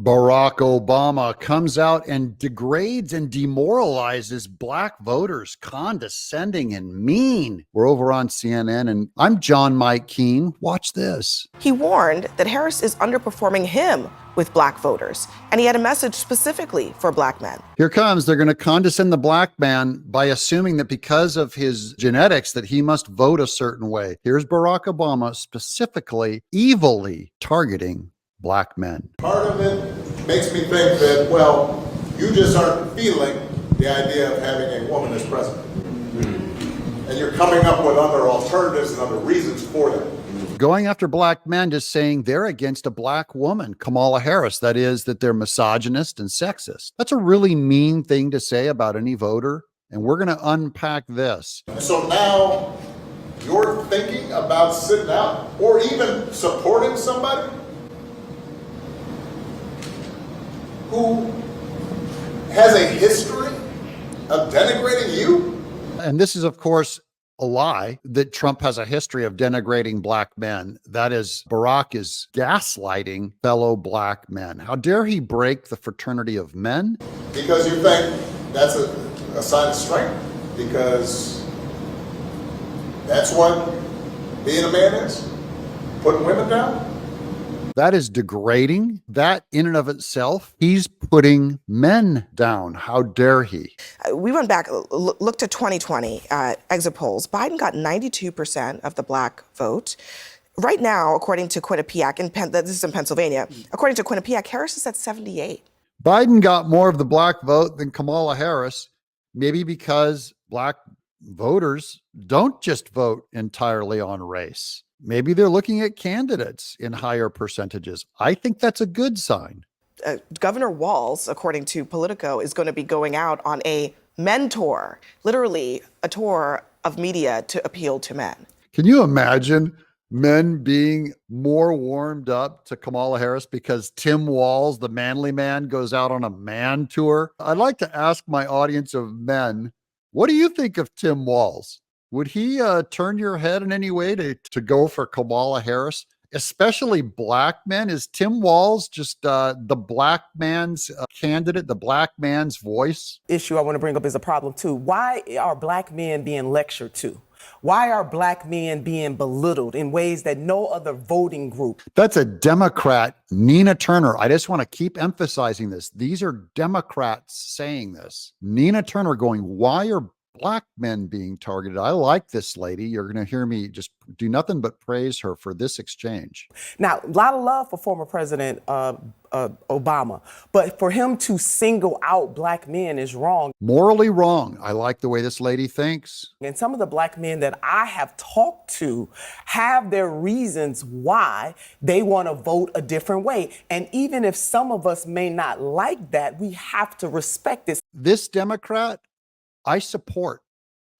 Barack Obama comes out and degrades and demoralizes black voters, condescending and mean. We're over on CNN, and I'm John Mike Keene. Watch this. He warned that Harris is underperforming him with black voters, and he had a message specifically for black men. Here comes. They're going to condescend the black man by assuming that because of his genetics that he must vote a certain way. Here's Barack Obama specifically evilly targeting black men. Part of it makes me think that, well, you just aren't feeling the idea of having a woman as president. And you're coming up with other alternatives and other reasons for that. Going after black men, just saying they're against a black woman, Kamala Harris. That is, that they're misogynist and sexist. That's a really mean thing to say about any voter. And we're going to unpack this. So now you're thinking about sitting out or even supporting somebody who has a history of denigrating you? And this is, of course, a lie that Trump has a history of denigrating black men. That is, Barack is gaslighting fellow black men. How dare he break the fraternity of men? Because you think that's a sign of strength? Because that's what being a man is? Putting women down? That is degrading. That in and of itself, he's putting men down. How dare he? We went back, looked at 2020 exit polls. Biden got 92% of the black vote. Right now, according to Quinnipiac, this is in Pennsylvania, according to Quinnipiac, Harris is at 78. Biden got more of the black vote than Kamala Harris, maybe because black voters don't just vote entirely on race. Maybe they're looking at candidates in higher percentages. I think that's a good sign. Governor Walz, according to Politico, is going to be going out on a men tour, literally a tour of media to appeal to men. Can you imagine men being more warmed up to Kamala Harris because Tim Walz, the manly man, goes out on a man tour? I'd like to ask my audience of men, what do you think of Tim Walz? Would he turn your head in any way to go for Kamala Harris, especially black men? Is Tim Walz just the black man's candidate, the black man's voice? Issue I want to bring up is a problem too. Why are black men being lectured to? Why are black men being belittled in ways that no other voting group? That's a Democrat, Nina Turner. I just want to keep emphasizing this. These are Democrats saying this. Nina Turner going, why are black men being targeted? I like this lady. You're going to hear me just do nothing but praise her for this exchange. Now, a lot of love for former President Obama, but for him to single out black men is wrong. Morally wrong. I like the way this lady thinks. And some of the black men that I have talked to have their reasons why they want to vote a different way. And even if some of us may not like that, we have to respect this. This Democrat, I support.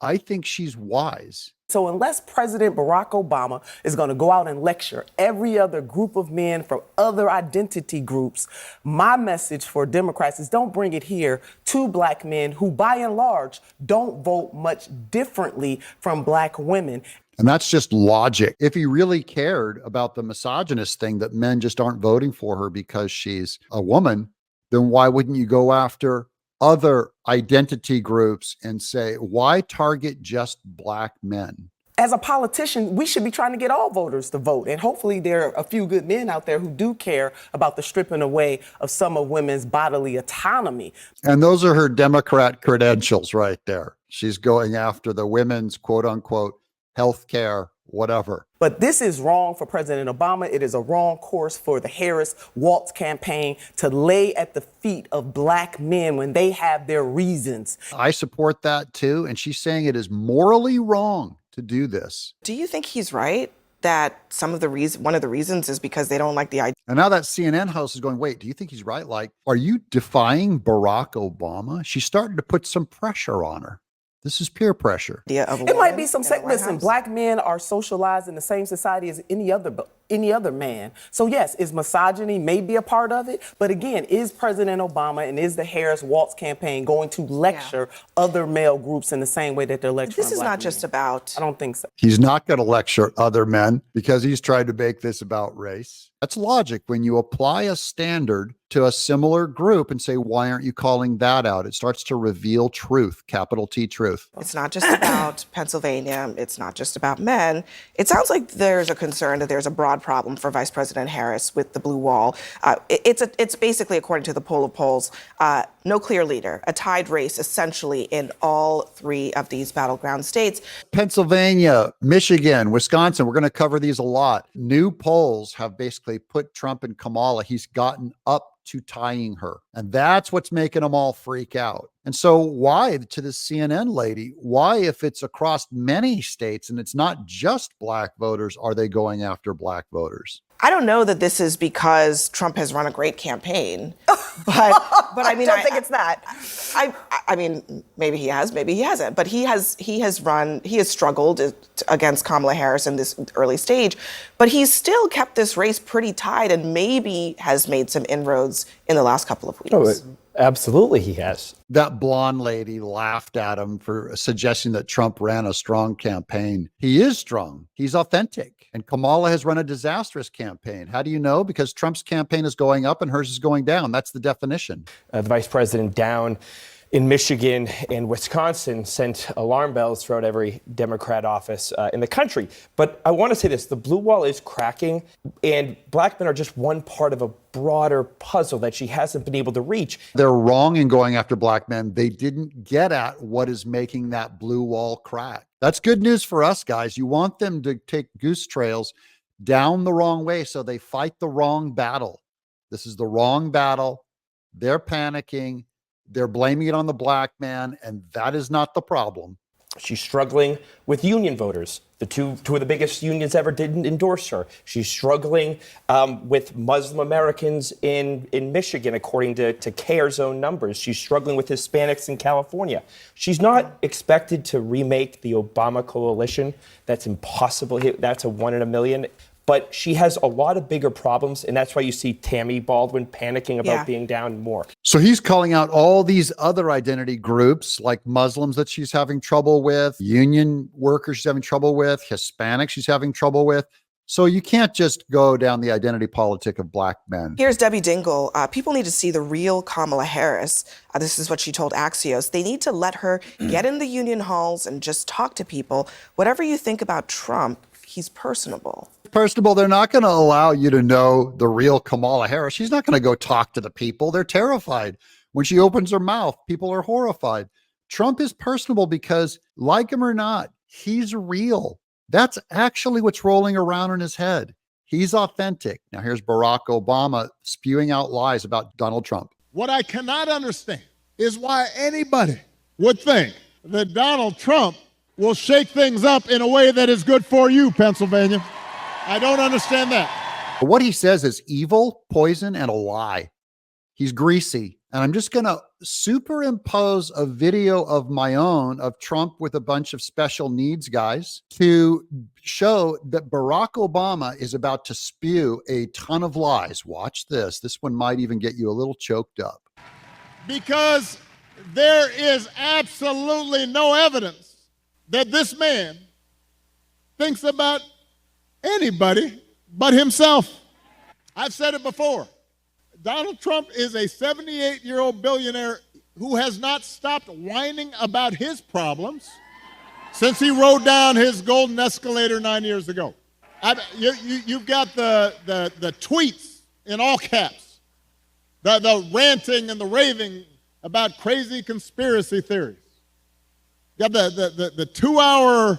I think she's wise. So unless President Barack Obama is going to go out and lecture every other group of men from other identity groups, my message for Democrats is don't bring it here to black men who, by and large, don't vote much differently from black women. And that's just logic. If he really cared about the misogynist thing that men just aren't voting for her because she's a woman, then why wouldn't you go after other identity groups and say, why target just black men? As a politician, we should be trying to get all voters to vote. And hopefully there are a few good men out there who do care about the stripping away of some of women's bodily autonomy. And those are her Democrat credentials right there. She's going after the women's quote unquote health care, whatever. But this is wrong for President Obama. It is a wrong course for the Harris-Walz campaign to lay at the feet of black men when they have their reasons. I support that too. And she's saying it is morally wrong to do this. Do you think he's right that one of the reasons is because they don't like the idea? And now that CNN host is going, wait, do you think he's right? Like, are you defying Barack Obama? She's starting to put some pressure on her. This is peer pressure. It might be some listen, black men are socialized in the same society as any other any other man. So yes, is misogyny maybe a part of it? But again, is President Obama and is the Harris-Waltz campaign going to lecture other male groups in the same way that they're lecturing This is black not just men? about. I don't think so. He's not going to lecture other men because he's tried to make this about race. That's logic. When you apply a standard to a similar group and say, why aren't you calling that out? It starts to reveal truth, capital T truth. It's not just about Pennsylvania. It's not just about men. It sounds like there's a concern that there's a broad problem for Vice President Harris with the blue wall. It's basically, according to the poll of polls, no clear leader, a tied race essentially in all three of these battleground states. Pennsylvania, Michigan, Wisconsin, we're going to cover these a lot. New polls have basically put Trump and Kamala, he's gotten up to tying her. And that's what's making them all freak out. And so why, to this CNN lady, why, if it's across many states and it's not just black voters, are they going after black voters? I don't know that this is because Trump has run a great campaign, but I mean, I don't think it's that. I mean, maybe he has, maybe he hasn't, but he has struggled against Kamala Harris in this early stage, but he's still kept this race pretty tight and maybe has made some inroads in the last couple of weeks. Oh, absolutely he has. That blonde lady laughed at him for suggesting that Trump ran a strong campaign. He is strong. He's authentic. And Kamala has run a disastrous campaign. How do you know? Because Trump's campaign is going up and hers is going down. That's the definition. The vice president down in Michigan and Wisconsin sent alarm bells throughout every Democrat office in the country. But I want to say this, the blue wall is cracking and black men are just one part of a broader puzzle that she hasn't been able to reach. They're wrong in going after black men. They didn't get at what is making that blue wall crack. That's good news for us, guys. You want them to take goose trails down the wrong way so they fight the wrong battle. This is the wrong battle. They're panicking. They're blaming it on the black man, and that is not the problem. She's struggling with union voters. The two of the biggest unions ever didn't endorse her. She's struggling with Muslim Americans in Michigan, according to CARE's own numbers. She's struggling with Hispanics in California. She's not expected to remake the Obama coalition. That's impossible. That's a 1 in a million. But she has a lot of bigger problems, and that's why you see Tammy Baldwin panicking about being down more. So he's calling out all these other identity groups like Muslims that she's having trouble with, union workers she's having trouble with, Hispanics she's having trouble with. So you can't just go down the identity politic of black men. Here's Debbie Dingle. People need to see the real Kamala Harris. This is what she told Axios. They need to let her get in the union halls and just talk to people. Whatever you think about Trump, he's personable. First of all, they're not going to allow you to know the real Kamala Harris. She's not going to go talk to the people. They're terrified. When she opens her mouth, people are horrified. Trump is personable because, like him or not, he's real. That's actually what's rolling around in his head. He's authentic. Now, here's Barack Obama spewing out lies about Donald Trump. What I cannot understand is why anybody would think that Donald Trump will shake things up in a way that is good for you, Pennsylvania. I don't understand that. What he says is evil, poison, and a lie. He's greasy. And I'm just going to superimpose a video of my own of Trump with a bunch of special needs guys to show that Barack Obama is about to spew a ton of lies. Watch this. This one might even get you a little choked up. Because there is absolutely no evidence that this man thinks about anybody but himself. I've said it before. Donald Trump is a 78-year-old billionaire who has not stopped whining about his problems since he rode down his golden escalator 9 years ago. You've got the tweets in all caps, the ranting and the raving about crazy conspiracy theories. You got the 2-hour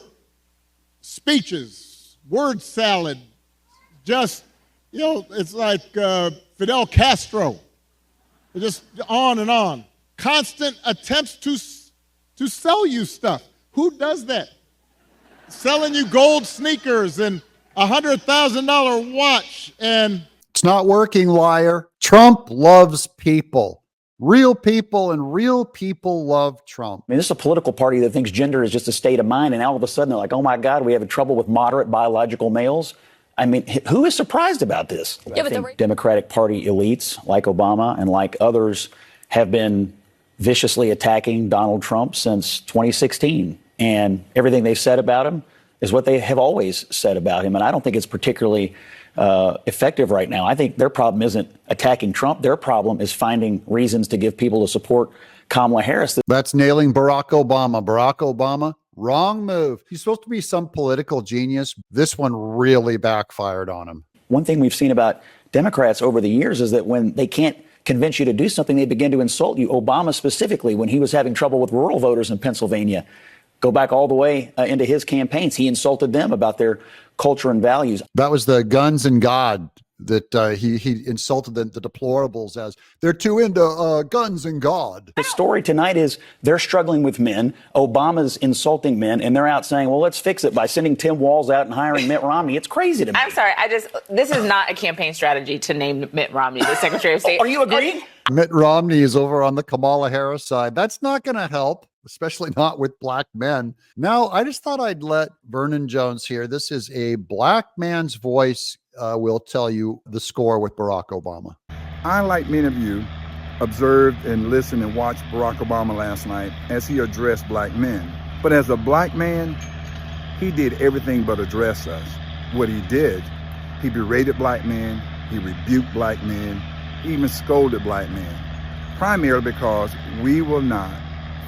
speeches, word salad, just, it's like Fidel Castro, just on and on. Constant attempts to sell you stuff. Who does that? Selling you gold sneakers and $100,000 watch and... It's not working, liar. Trump loves people. Real people, and real people love Trump. I mean, this is a political party that thinks gender is just a state of mind, and all of a sudden they're like, oh my God, we have trouble with moderate biological males. I mean, who is surprised about this? Yeah, I think Democratic Party elites like Obama and like others have been viciously attacking Donald Trump since 2016. And everything they've said about him is what they have always said about him. And I don't think it's particularly effective right now. I think their problem isn't attacking Trump. Their problem is finding reasons to give people to support Kamala Harris. That's nailing Barack Obama. Barack Obama, wrong move. He's supposed to be some political genius. This one really backfired on him. One thing we've seen about Democrats over the years is that when they can't convince you to do something, they begin to insult you. Obama specifically, when he was having trouble with rural voters in Pennsylvania, go back all the way into his campaigns, he insulted them about their culture and values. That was the guns and God that he insulted the deplorables as they're too into guns and God. The story tonight is they're struggling with men. Obama's insulting men, and they're out saying, well, let's fix it by sending Tim Walz out and hiring Mitt Romney. It's crazy to me. I'm sorry. This is not a campaign strategy to name Mitt Romney the Secretary of State. Are you agreeing? Mitt Romney is over on the Kamala Harris side. That's not going to help, especially not with black men. Now, I just thought I'd let Vernon Jones here. This is a black man's voice. Will tell you the score with Barack Obama. I, like many of you, observed and listened and watched Barack Obama last night as he addressed black men. But as a black man, he did everything but address us. What he did, he berated black men, he rebuked black men, he even scolded black men, primarily because we will not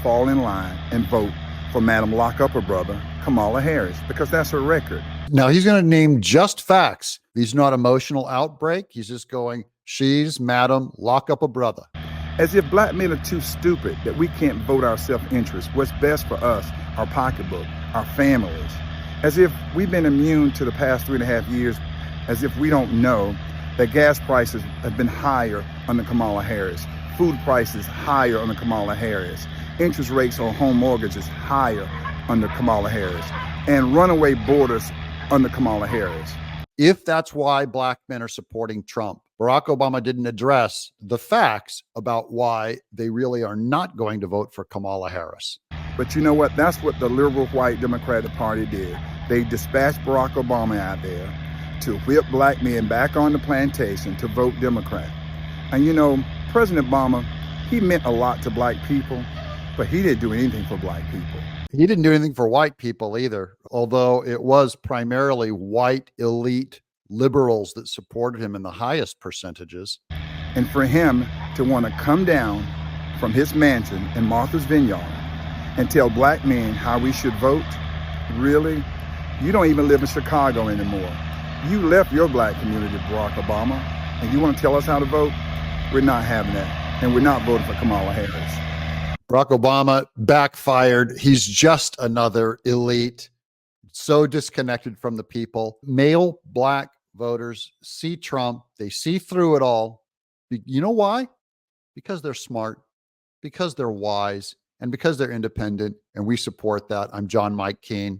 fall in line and vote for Madam Lock Up Her Brother, Kamala Harris, because that's her record. Now, he's going to name just facts. These not emotional outbreak. He's just going, she's Madam Lock Up a Brother. As if black men are too stupid that we can't vote our self-interest, what's best for us, our pocketbook, our families. As if we've been immune to the past 3.5 years, as if we don't know that gas prices have been higher under Kamala Harris, food prices higher under Kamala Harris, interest rates on home mortgages higher under Kamala Harris, and runaway borders under Kamala Harris. If that's why black men are supporting Trump, Barack Obama didn't address the facts about why they really are not going to vote for Kamala Harris. But you know what? That's what the liberal white Democratic Party did. They dispatched Barack Obama out there to whip black men back on the plantation to vote Democrat. And you know, President Obama, he meant a lot to black people, but he didn't do anything for black people. He didn't do anything for white people either, although it was primarily white elite liberals that supported him in the highest percentages. And for him to want to come down from his mansion in Martha's Vineyard and tell black men how we should vote, really? You don't even live in Chicago anymore. You left your black community, Barack Obama, and you want to tell us how to vote? We're not having that, and we're not voting for Kamala Harris. Barack Obama backfired. He's just another elite, so disconnected from the people. Male black voters see Trump. They see through it all. You know why? Because they're smart, because they're wise, and because they're independent. And we support that. I'm John Mike Keane.